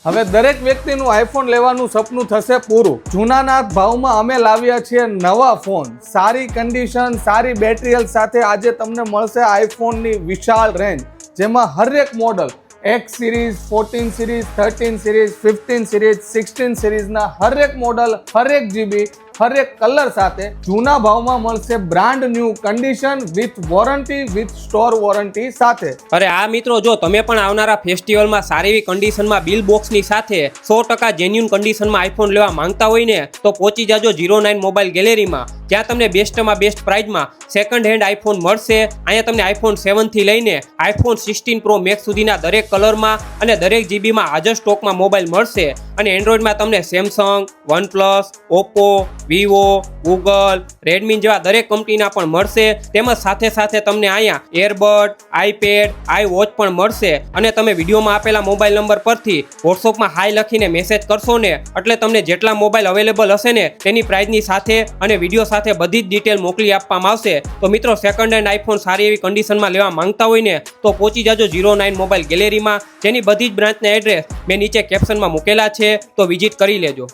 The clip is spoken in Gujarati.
હવે દરેક વ્યક્તિનું આઈફોન લેવાનું સપનું થશે પૂરું. જૂનાના ભાવમાં અમે લાવ્યા છીએ નવા ફોન, સારી કન્ડિશન, સારી બેટરી હેલ્થ સાથે. આજે તમને મળશે આઈફોનની વિશાળ રેન્જ, જેમાં હરેક model X series, 14 series, 13 series, 15 series, 16 સિરીઝના હરેક મોડલ, હરેક જીબી, હરેક કલર સાથે જૂના ભાવમાં મળશે brand new condition with warranty, with store warranty સાથે. અરે આ મિત્રો, જો તમે પણ આવનારા ફેસ્ટિવલમાં સારી એવી કન્ડિશનમાં બિલ બોક્સની સાથે 100% જેન્યુન કન્ડિશનમાં આઈફોન લેવા માંગતા હોય ને, તો પહોંચી જાજો 09 મોબાઈલ ગેલેરીમાં. ત્યાં તમને બેસ્ટમાં બેસ્ટ પ્રાઇઝમાં સેકન્ડ હેન્ડ આઈફોન મળશે. અહીંયા તમને આઈફોન 7 થી લઈને આઈફોન 16 પ્રો મેક્સ સુધીના દરેક કલરમાં અને દરેક જીબીમાં હાજર સ્ટોકમાં મોબાઈલ મળશે. અને એન્ડ્રોઈડમાં તમને Samsung, OnePlus, Oppo, Vivo, Google, Redmi જેવા દરેક કંપનીના પણ મળશે. તેમજ સાથે સાથે તમને અહીંયા એરબડ, આઈપેડ, આઈ વોચ પણ મળશે. અને તમે વિડીયોમાં આપેલા મોબાઈલ નંબર પરથી વોટ્સઅપમાં હાઈ લખીને મેસેજ કરશો ને, એટલે તમને જેટલા મોબાઈલ અવેલેબલ હશે ને તેની પ્રાઇઝની સાથે અને વિડીયો સાથે બધી જ ડિટેલ મોકલી આપવામાં આવશે. તો મિત્રો, સેકન્ડ હેન્ડ આઈફોન સારી એવી કન્ડિશનમાં લેવા માંગતા હોય ને, તો પહોંચી જાજો 09 મોબાઈલ ગેલેરીમાં, જેની બધી જ બ્રાન્ચના એડ્રેસ મેં નીચે કેપ્શનમાં મૂકેલા છે, તો વિઝિટ કરી લેજો.